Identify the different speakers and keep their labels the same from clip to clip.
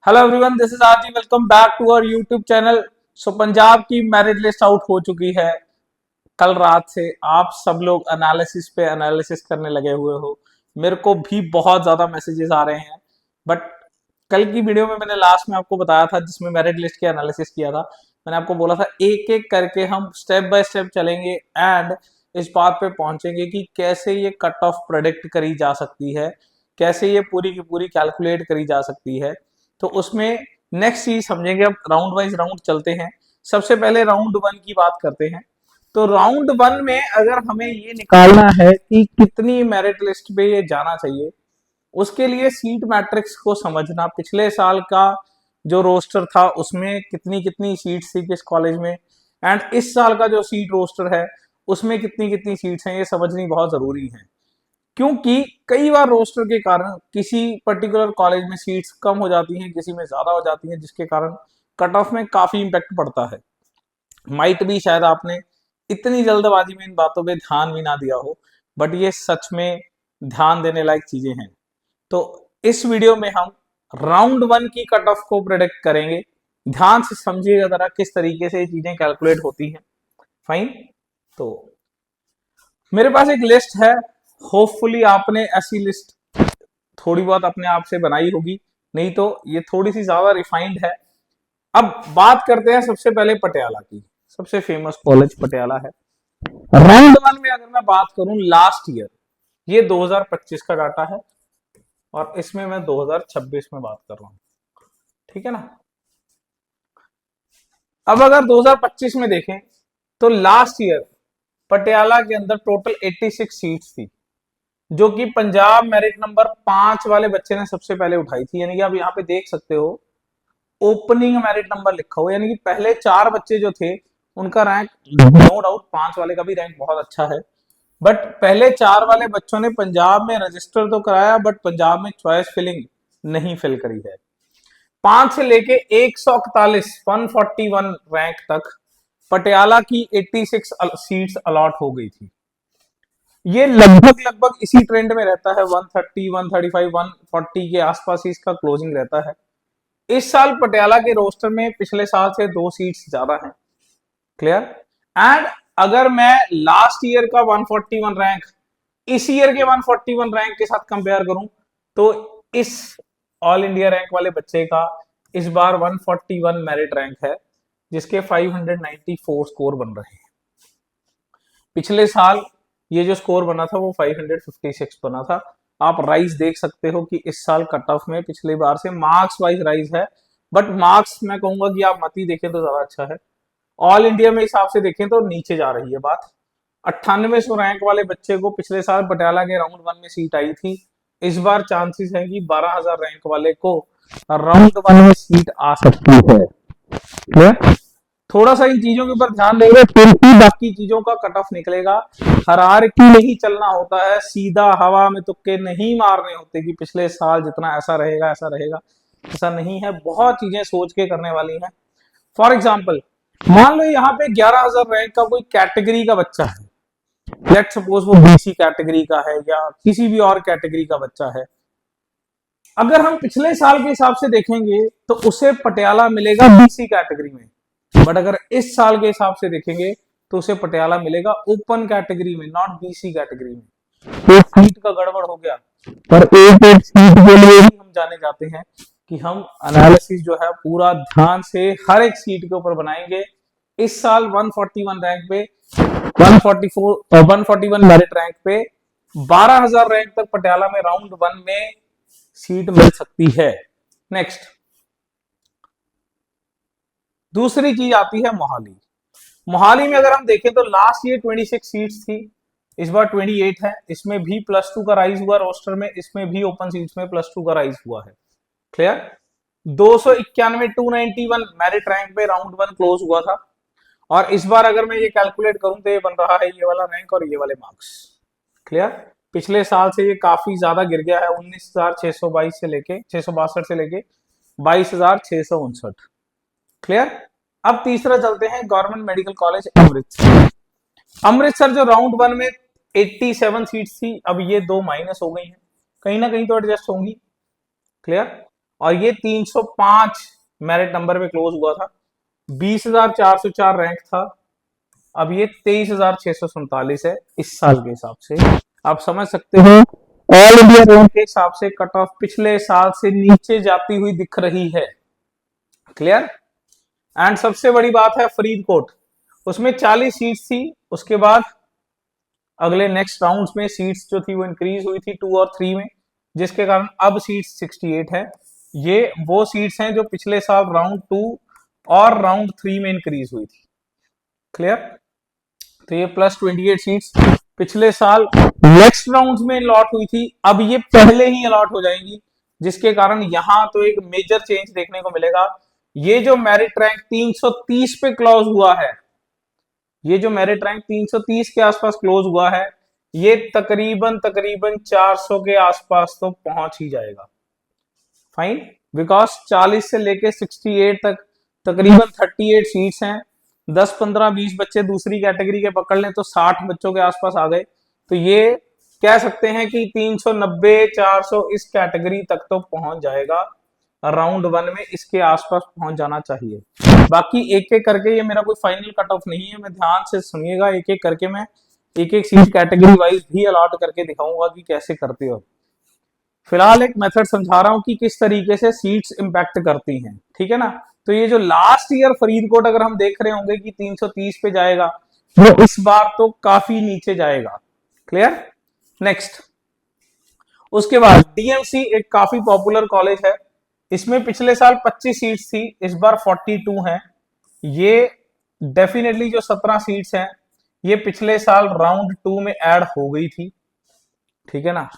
Speaker 1: Hello everyone, this is RG. Welcome back to our YouTube channel. Punjab की merit list out हो चुकी है। कल रात से आप सब लोग एनालिसिस पे एनालिसिस करने लगे हुए हो। मेरे को भी बहुत ज्यादा मैसेजेस आ रहे हैं। बट कल की वीडियो में मैंने लास्ट में आपको बताया था, जिसमें मेरिट लिस्ट की एनालिसिस किया था। मैंने आपको बोला था एक एक करके हम स्टेप बाय स्टेप चलेंगे एंड इस बात पे पहुंचेंगे कि कैसे ये कट ऑफ प्रेडिक्ट करी जा सकती है, कैसे ये पूरी की पूरी कैलकुलेट करी जा सकती है। तो उसमें नेक्स्ट चीज समझेंगे। अब राउंड वाइज राउंड चलते हैं। सबसे पहले राउंड वन की बात करते हैं। तो राउंड वन में अगर हमें ये निकालना है कि कितनी मेरिट लिस्ट पे ये जाना चाहिए, उसके लिए सीट मैट्रिक्स को समझना, पिछले साल का जो रोस्टर था उसमें कितनी कितनी सीट्स थी किस कॉलेज में, एंड इस साल का जो सीट रोस्टर है उसमें कितनी कितनी सीट्स हैं, ये समझनी बहुत जरूरी है। क्योंकि कई बार रोस्टर के कारण किसी पर्टिकुलर कॉलेज में सीट्स कम हो जाती हैं, किसी में ज्यादा हो जाती हैं, जिसके कारण कट ऑफ में काफी इंपैक्ट पड़ता है। माइट भी शायद आपने इतनी जल्दबाजी में इन बातों पे ध्यान भी ना दिया हो, बट ये सच में ध्यान देने लायक चीजें हैं। तो इस वीडियो में हम राउंड वन की कट ऑफ को प्रेडिक्ट करेंगे। ध्यान से समझिएगा जरा किस तरीके से ये चीजें कैलकुलेट होती हैं। फाइन। तो मेरे पास एक लिस्ट है। होपफुली आपने ऐसी लिस्ट थोड़ी बहुत अपने आप से बनाई होगी, नहीं तो ये थोड़ी सी ज्यादा रिफाइंड है। अब बात करते हैं सबसे पहले पटियाला की। सबसे फेमस कॉलेज पटियाला है। राउंड वन में अगर मैं बात करूं लास्ट ईयर, ये 2025 का डाटा है और इसमें मैं 2026 में बात कर रहा हूं। ठीक है ना। अब अगर 2025 में देखें तो लास्ट ईयर पटियाला के अंदर टोटल 86 सीट्स थी, जो कि पंजाब मेरिट नंबर 5 वाले बच्चे ने सबसे पहले उठाई थी। यानी कि आप यहाँ पे देख सकते हो ओपनिंग मेरिट नंबर लिखा हो, यानी कि पहले 4 बच्चे जो थे उनका रैंक, नो डाउट 5 वाले का भी रैंक बहुत अच्छा है, बट पहले 4 वाले बच्चों ने पंजाब में रजिस्टर तो कराया, बट पंजाब में चॉइस फिलिंग नहीं फिल करी है। 5 से लेके 141 रैंक तक पटियाला की 86 सीट्स अलॉट हो गई थी। ये लगभग लगभग इसी ट्रेंड में रहता है, 130, 135, 140 के आसपास ही इसका क्लोजिंग रहता है। इस साल पटियाला के रोस्टर में पिछले साल से 2 सीट्स ज्यादा हैं। क्लियर। एंड अगर मैं लास्ट ईयर का 141 रैंक इस ईयर के 141 रैंक के साथ कंपेयर करूं, तो इस ऑल इंडिया रैंक वाले बच्चे का इस बार 141 मेरिट रैंक है, जिसके 594 स्कोर बन रहे हैं। पिछले साल ये जो स्कोर बना था वो 556 बना था। आप राइज देख सकते हो कि इस साल कट ऑफ में पिछली बार से मार्क्स वाइज राइज है, बट मार्क्स मैं कहूंगा कि आप मत ही देखें तो ज्यादा अच्छा है। ऑल इंडिया में हिसाब से देखें तो नीचे जा रही है बात। 9800 रैंक वाले बच्चे को पिछले साल पटियाला के राउंड वन में सीट आई थी। इस बार चांसेस है कि 12,000 रैंक वाले को राउंड वन में सीट आ सकती है। थोड़ा सा इन चीजों के ऊपर ध्यान देंगे फिर ही बाकी चीजों का कट ऑफ निकलेगा। हायरार्की नहीं चलना होता है, सीधा हवा में तुक्के नहीं मारने होते कि पिछले साल जितना ऐसा रहेगा ऐसा रहेगा, ऐसा नहीं है। बहुत चीजें सोच के करने वाली हैं। फॉर एग्जाम्पल, मान लो यहाँ पे 11,000 रैंक का कोई कैटेगरी का बच्चा है, लेट सपोज वो बीसी कैटेगरी का है या किसी भी और कैटेगरी का बच्चा है। अगर हम पिछले साल के हिसाब से देखेंगे तो उसे पटियाला मिलेगा बीसी कैटेगरी में, बट अगर इस साल के हिसाब से देखेंगे तो उसे पटियाला मिलेगा ओपन कैटेगरी में, नॉट बीसी कैटेगरी में। तो सीट का गड़बड़ हो गया। पर एक एक सीट के लिए ही हम जाने जाते हैं कि हम एनालिसिस जो है पूरा ध्यान से हर एक सीट के ऊपर बनाएंगे। इस साल 141 रैंक पे 141 मेरिट रैंक पे 12,000 रैंक तक पटियाला में राउंड वन में सीट मिल सकती है। नेक्स्ट, दूसरी चीज आती है मोहाली। मोहाली में अगर हम देखें तो लास्ट ईयर 26 सीट्स थी, इस बार 28 है। इसमें भी +2 का राइज हुआ रोस्टर में, इसमें भी ओपन सीट्स में +2 का राइज हुआ है। क्लियर। 291 291 मेरिट रैंक पे राउंड वन क्लोज हुआ था। और इस बार अगर मैं ये कैलकुलेट करूं तो ये बन रहा है ये वाला रैंक और ये वाले मार्क्स। क्लियर। पिछले साल से ये काफी ज्यादा गिर गया है, 19,622 से लेके 662 से लेके 22,659। क्लियर। अब तीसरा चलते हैं government medical college Amritsar. Amritsar जो राउंड वन में 87 सीट्स थी, अब ये 2 माइनस हो गई हैं, कहीं ना कहीं तो एडजस्ट होंगी। क्लियर। और ये 305 मेरिट नंबर पे क्लोज हुआ था। 20,404 रैंक था। अब ये 23,647 है इस साल के हिसाब से। आप समझ सकते हो ऑल इंडिया रैंक के हिसाब से कट ऑफ पिछले साल से नीचे जाती हुई दिख रही है। क्लियर। एंड सबसे बड़ी बात है फरीदकोट, उसमें 40 सीट्स थी, उसके बाद अगले नेक्स्ट राउंड्स में सीट्स जो थी वो इंक्रीज हुई थी 2 और 3 में, जिसके कारण अब सीट्स 68 है। ये वो सीट्स हैं जो पिछले साल राउंड 2 और राउंड 3 में इंक्रीज हुई थी। क्लियर। तो ये प्लस 28 सीट्स पिछले साल नेक्स्ट राउंड में अलॉट हुई थी, अब ये पहले ही अलॉट हो जाएंगी, जिसके कारण यहां तो एक मेजर चेंज देखने को मिलेगा। ये जो मेरिट रैंक 330 पे क्लोज हुआ है, ये जो मेरिट रैंक 330 के आसपास क्लोज हुआ है, ये तकरीबन 400 के आसपास तो पहुंच ही जाएगा। फाइन, बिकॉज 40 से लेके 68 तक तकरीबन 38 सीट्स हैं। 10, 15, 20 बच्चे दूसरी कैटेगरी के पकड़ लें तो 60 बच्चों के आसपास आ गए। तो ये कह सकते हैं कि 390, 400 इस कैटेगरी तक तो पहुंच जाएगा। राउंड 1 में इसके आसपास पहुंच जाना चाहिए। बाकी एक एक करके, ये मेरा कोई फाइनल कट ऑफ नहीं है, मैं ध्यान से सुनिएगा, एक एक करके मैं एक एक सीट कैटेगरी वाइज भी अलॉट करके दिखाऊंगा कि कैसे करते हो। फिलहाल एक मेथड समझा रहा हूं कि किस तरीके से सीट्स इंपैक्ट करती हैं, ठीक है ना। तो ये जो लास्ट ईयर फरीदकोट अगर हम देख रहे होंगे कि 330 पे जाएगा, वो इस बार तो काफी नीचे जाएगा। क्लियर। नेक्स्ट, उसके बाद डीएमसी एक काफी पॉपुलर कॉलेज है, इसमें पिछले साल 25 सीट्स थी, इस बार 42 हैं। ये डेफिनेटली जो 17 सीट्स हैं ये पिछले साल राउंड 2 में ऐड हो गई थी, ठीक है ना।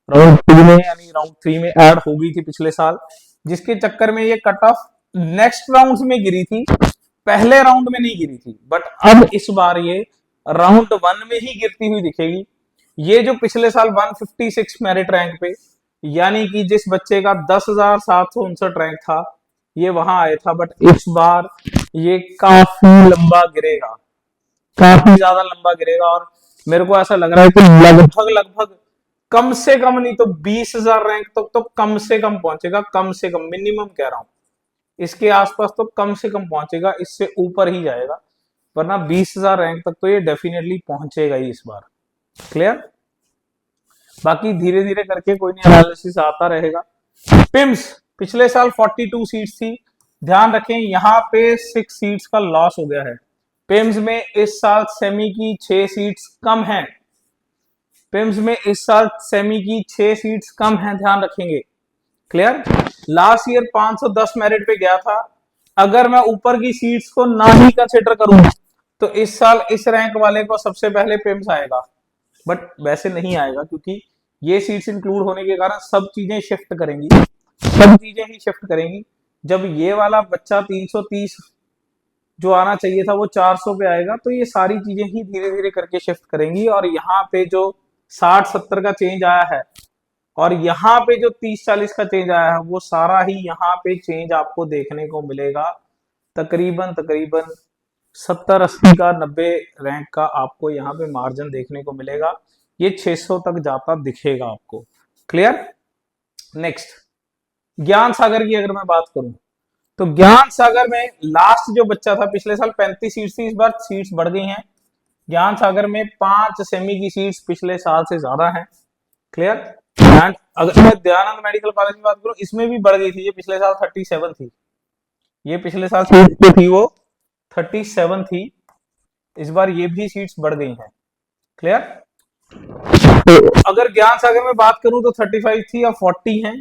Speaker 1: राउंड 2 में यानी राउंड 3 में ऐड हो गई थी पिछले साल, जिसके चक्कर में ये कट ऑफ नेक्स्ट राउंड में गिरी थी, पहले राउंड में नहीं गिरी थी। बट अब इस बार ये राउंड 1 में ही गिरती हुई दिखेगी। ये जो पिछले साल 156 मेरिट रैंक पे, यानी कि जिस बच्चे का 10,759 रैंक था, ये वहां आया था, बट इस बार ये काफी लंबा गिरेगा, काफी ज्यादा लंबा गिरेगा। और मेरे को ऐसा लग रहा है कि लगभग कम से कम नहीं तो 20,000 रैंक तक तो कम से कम पहुंचेगा, कम से कम, मिनिमम कह रहा हूं, इसके आसपास तो कम से कम पहुंचेगा, इससे ऊपर ही जाएगा, वरना 20,000 रैंक तक तो ये डेफिनेटली पहुंचेगा ही इस बार। क्लियर। बाकी धीरे धीरे करके कोई नहीं एनालिसिस आता रहेगा। पिम्स पिछले साल 42 सीट्स थी, ध्यान रखें यहां पे 6 सीट्स का लॉस हो गया है। पिम्स में इस साल सेमी की 6 सीट्स कम है, पिम्स में इस साल सेमी की 6 सीट्स कम है, ध्यान रखेंगे। क्लियर। लास्ट ईयर 510 मेरिट पे गया था, अगर मैं ऊपर की सीट्स को ना ही कंसिडर करूं तो इस साल इस रैंक वाले को सबसे पहले पिम्स आएगा, बट वैसे नहीं आएगा, क्योंकि ये सीट्स इंक्लूड होने के कारण सब चीजें शिफ्ट करेंगी, सब चीजें ही शिफ्ट करेंगी। जब ये वाला बच्चा 330 जो आना चाहिए था वो 400 पे आएगा, तो ये सारी चीजें ही धीरे धीरे करके शिफ्ट करेंगी। और यहाँ पे जो 60-70 का चेंज आया है और यहाँ पे जो 30-40 का चेंज आया है, वो सारा ही यहाँ पे चेंज आपको देखने को मिलेगा। तकरीबन 70-80 का 90 रैंक का आपको यहाँ पे मार्जिन देखने को मिलेगा, ये 600 तक जाता दिखेगा आपको। क्लियर। नेक्स्ट, ज्ञान सागर की अगर मैं बात करूं तो ज्ञान सागर में लास्ट जो बच्चा था, पिछले साल 35 सीट्स थी, इस बार सीट्स बढ़ गई हैं। ज्ञान सागर में 5 सेमी की सीट्स पिछले साल से ज्यादा है। क्लियर। एंड अगर मैं दयानंद मेडिकल कॉलेज की बात करूं, इसमें भी बढ़ गई थी, ये पिछले साल 37 थी, ये पिछले साल सीट जो थी वो 37 थी, इस बार ये भी सीट्स बढ़ गई हैं। क्लियर। तो अगर ज्ञान सागर में बात करूं तो 35 थी या 40 है,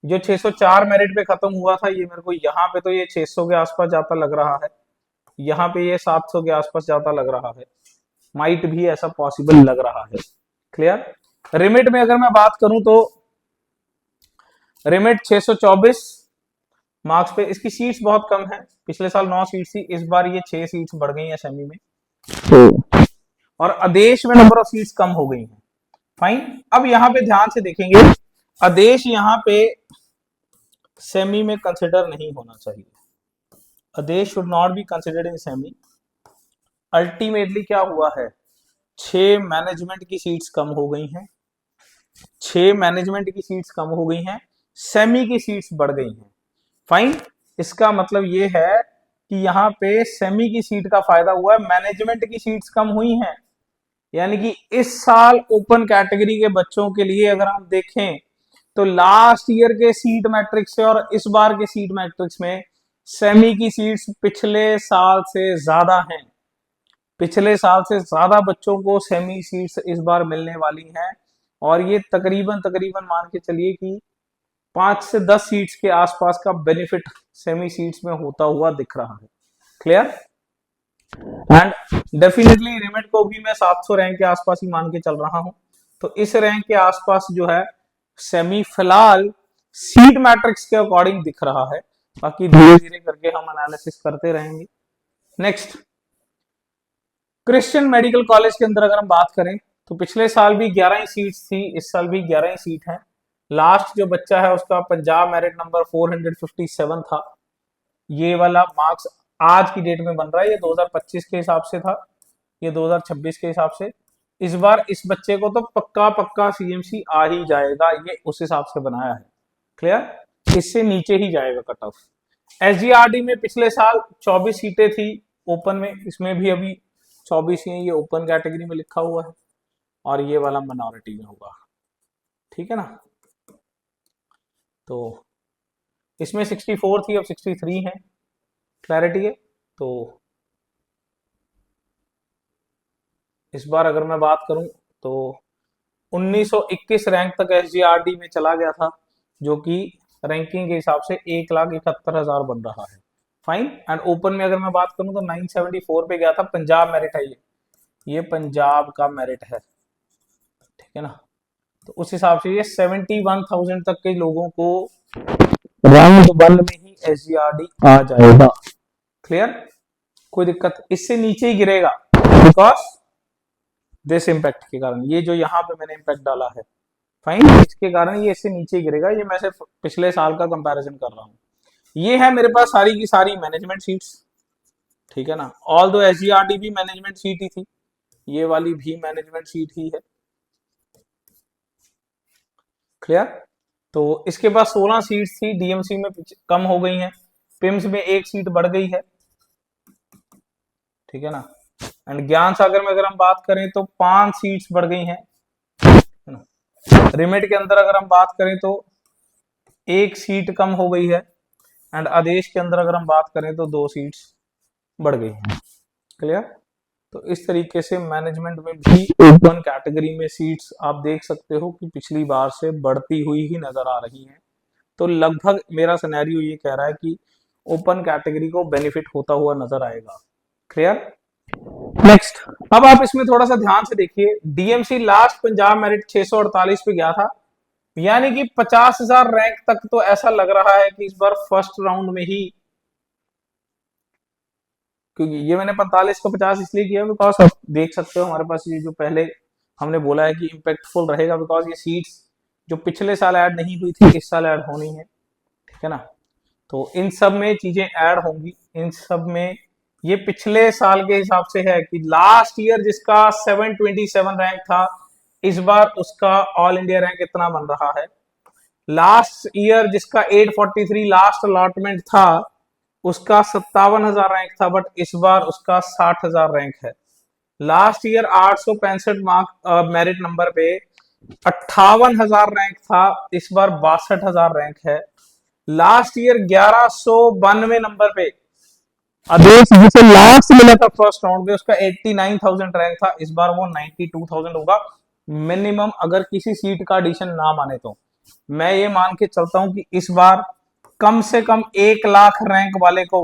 Speaker 1: जो 604 मेरिट पे खत्म हुआ था, ये मेरे को यहाँ पे तो ये 600 के आसपास जाता लग रहा है, यहाँ पे ये 700 के आसपास जाता लग रहा है, माइट भी ऐसा पॉसिबल लग रहा है। क्लियर। रिमिट में अगर मैं बात करूं तो रिमिट 624 मार्क्स पे, इसकी सीट्स बहुत कम है, पिछले साल 9 सीट्स थी, इस बार ये 6 सीट्स बढ़ गई हैं सेमी में, तो और आदेश में नंबर ऑफ सीट्स कम हो गई हैं। फाइन। अब यहां पे ध्यान से देखेंगे, आदेश यहां पे सेमी में कंसिडर नहीं होना चाहिए, आदेश should not be considered in semi. Ultimately क्या हुआ है, 6 मैनेजमेंट की सीट्स कम हो गई हैं, 6 मैनेजमेंट की सीट्स कम हो गई हैं, सेमी की सीट्स बढ़ गई हैं। फाइन, इसका मतलब ये है कि यहाँ पे सेमी की सीट का फायदा हुआ है, मैनेजमेंट की सीट्स कम हुई हैं। यानी कि इस साल ओपन कैटेगरी के बच्चों के लिए अगर हम देखें तो लास्ट ईयर के सीट मैट्रिक्स से और इस बार के सीट मैट्रिक्स में सेमी की सीट्स पिछले साल से ज्यादा हैं। पिछले साल से ज्यादा बच्चों को सेमी सीट्स इस बार मिलने वाली हैं और ये तकरीबन तकरीबन मान के चलिए कि 5 से 10 सीट्स के आसपास का बेनिफिट सेमी सीट्स में होता हुआ दिख रहा है। क्लियर? एंड डेफिनेटली रिमिट को भी मैं 700 रैंक के आसपास ही मान के चल रहा हूं। तो इस रैंक के आसपास जो है सेमी फिलहाल सीट मैट्रिक्स के अकॉर्डिंग दिख रहा है, बाकी धीरे धीरे करके हम एनालिसिस करते रहेंगे। नेक्स्ट, क्रिश्चियन मेडिकल कॉलेज के अंदर अगर हम बात करें तो पिछले साल भी 11 ही सीट्स थी, इस साल भी 11 ही सीट है। लास्ट जो बच्चा है उसका पंजाब मेरिट नंबर 457 था। ये वाला मार्क्स आज की डेट में बन रहा है, ये 2025 के हिसाब से था, ये 2026 के हिसाब से। इस बार इस बच्चे को तो पक्का पक्का सीएमसी आ ही जाएगा, ये उस हिसाब से बनाया है। क्लियर? इससे नीचे ही जाएगा कट ऑफ। एसजीआरडी में पिछले साल 24 सीटें थी ओपन में, इसमें भी अभी 24 ही है, ये ओपन कैटेगरी में लिखा हुआ है और ये वाला माइनॉरिटी में होगा। ठीक है ना? तो इसमें 64 थी, अब 63 है। क्लैरिटी है? तो इस बार अगर मैं बात करूं तो 1921 रैंक तक एसजीआरडी में चला गया था, जो कि रैंकिंग के हिसाब से 1,71,000 बन रहा है। फाइन। एंड ओपन में अगर मैं बात करूं तो 974 पे गया था। पंजाब मेरिट है, ये पंजाब का मेरिट है। ठीक है ना? तो उस हिसाब से ये 71,000 तक के लोगों को राउंड 1 में ही एसजीआरडी आ जाएगा। क्लियर? कोई दिक्कत? इससे नीचे ही गिरेगा बिकॉज दिस इम्पैक्ट के कारण, ये जो यहाँ पे मैंने इम्पैक्ट डाला है, फाइन, इसके कारण ये इससे नीचे गिरेगा। ये मैं सिर्फ पिछले साल का कंपैरिजन कर रहा हूँ। ये है मेरे पास सारी की सारी मैनेजमेंट सीट्स। ठीक है ना? ऑल दो एसजीआरडी भी मैनेजमेंट सीट ही थी, ये वाली भी मैनेजमेंट सीट ही है। क्लियर? तो इसके बाद 16 सीट्स थी, डीएमसी में कम हो गई हैं, पिम्स में 1 सीट बढ़ गई है। ठीक है ना? एंड ज्ञान सागर में अगर हम बात करें तो 5 सीट्स बढ़ गई हैं। रिमिट के अंदर अगर हम बात करें तो 1 सीट कम हो गई है। एंड आदेश के अंदर अगर हम बात करें तो 2 सीट्स बढ़ गई हैं। क्लियर? तो इस तरीके से मैनेजमेंट में भी ओपन कैटेगरी में सीट्स आप देख सकते हो कि पिछली बार से बढ़ती हुई ही नजर आ रही हैं। तो लगभग मेरा सिनेरियो ये कह रहा है कि ओपन कैटेगरी को बेनिफिट होता हुआ नजर आएगा। क्लियर? नेक्स्ट, अब आप इसमें थोड़ा सा ध्यान से देखिए। डीएमसी लास्ट पंजाब मेरिट 648 पे गया था, यानी कि 50,000 रैंक तक तो ऐसा लग रहा है कि इस बार फर्स्ट राउंड में ही, क्योंकि ये मैंने 45 को 50 इसलिए किया बिकॉज आप देख सकते हो हमारे पास ये जो पहले हमने बोला है कि इम्पैक्टफुल रहेगा, बिकॉज ये सीट्स जो पिछले साल ऐड नहीं हुई थी इस साल ऐड होनी है। ठीक है ना? तो इन सब में चीजें ऐड होंगी, इन सब में ये पिछले साल के हिसाब से है कि लास्ट ईयर जिसका 727 रैंक था, इस बार उसका ऑल इंडिया रैंक इतना बन रहा है। लास्ट ईयर जिसका 843 लास्ट अलॉटमेंट था, उसका 57,000 रैंक था, बट इस बार उसका 60,000 रैंक है। Last year 865 mark merit number पे 58,000 रैंक था, इस बार 62,000 रैंक है। लास्ट ईयर 1192 नंबर पे आदेश जिसे लास्ट मिला था फर्स्ट राउंड में, उसका 89,000 रैंक था, इस बार वो 92,000 होगा मिनिमम, अगर किसी सीट का एडिशन ना माने तो। मैं ये मान के चलता हूं कि इस बार कम से कम 1 लाख रैंक वाले को,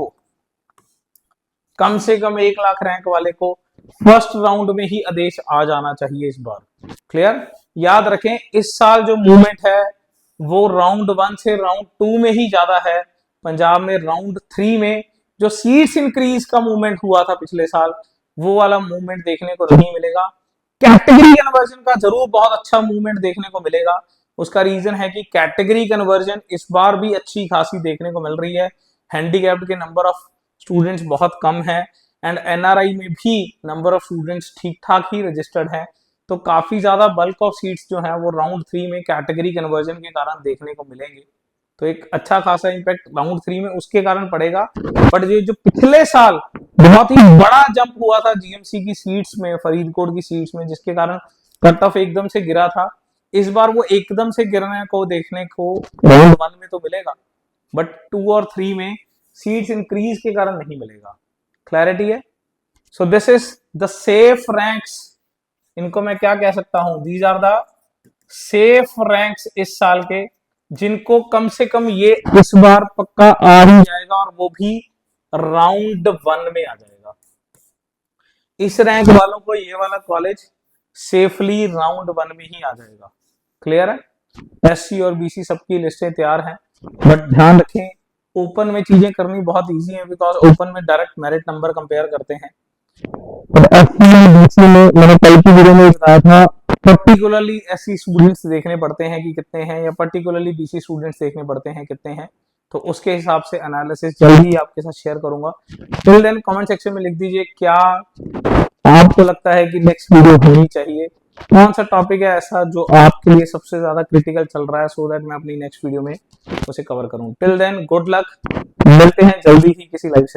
Speaker 1: कम से कम 1 लाख रैंक वाले को फर्स्ट राउंड में ही आदेश आ जाना चाहिए इस बार। क्लियर? याद रखें इस साल जो मूवमेंट है वो राउंड 1 से राउंड 2 में ही ज्यादा है। पंजाब में राउंड 3 में जो सीट्स इंक्रीज का मूवमेंट हुआ था पिछले साल, वो वाला मूवमेंट देखने को नहीं मिलेगा। कैटेगरी कन्वर्जन का जरूर बहुत अच्छा मूवमेंट देखने को मिलेगा। उसका रीजन है कि कैटेगरी कन्वर्जन इस बार भी अच्छी खासी देखने को मिल रही है। हैंडीकैप्ड के नंबर ऑफ स्टूडेंट्स बहुत कम है एंड एनआरआई में भी नंबर ऑफ स्टूडेंट्स ठीक ठाक ही रजिस्टर्ड है। तो काफी ज्यादा बल्क ऑफ सीट्स जो है वो राउंड 3 में कैटेगरी कन्वर्जन के कारण देखने को मिलेंगे। तो एक अच्छा खासा इम्पैक्ट राउंड 3 में उसके कारण पड़ेगा। बट ये जो पिछले साल बहुत ही बड़ा जंप हुआ था जीएमसी की सीट्स में, फरीदकोट की सीट्स में, जिसके कारण कट ऑफ एकदम से गिरा था, इस बार वो एकदम से गिरने को देखने को राउंड 1 में तो मिलेगा, बट 2 और 3 में सीट्स इंक्रीज के कारण नहीं मिलेगा। क्लैरिटी है? So this is the safe ranks. इनको मैं क्या कह सकता हूं, these are the safe ranks इस साल के, जिनको कम से कम ये इस बार पक्का आ ही जाएगा, और वो भी राउंड 1 में आ जाएगा। इस रैंक वालों को ये वाला कॉलेज सेफली राउंड 1 में ही आ जाएगा। क्लियर है? एससी और बीसी सबकी लिस्टें तैयार हैं, बट ध्यान रखें ओपन में चीजें करनी बहुत इजी है, बिकॉज ओपन में डायरेक्ट मेरिट नंबर कंपेयर करते हैं। और एससी और बीसी में मैंने कल की वीडियो में बताया था, पर्टिकुलरली एससी स्टूडेंट्स देखने पड़ते हैं कि कितने हैं, या पर्टिकुलरली बीसी स्टूडेंट्स देखने पड़ते हैं कितने हैं, तो उसके हिसाब से एनालिसिस जल्द ही आपके साथ शेयर करूंगा। टिल देन कमेंट सेक्शन में लिख दीजिए क्या आपको लगता है कि नेक्स्ट वीडियो होनी चाहिए, कौन सा टॉपिक है ऐसा जो आपके लिए सबसे ज्यादा क्रिटिकल चल रहा है, सो दैट मैं अपनी नेक्स्ट वीडियो में उसे कवर करूं। टिल देन गुड लक, मिलते हैं जल्दी ही किसी लाइव से।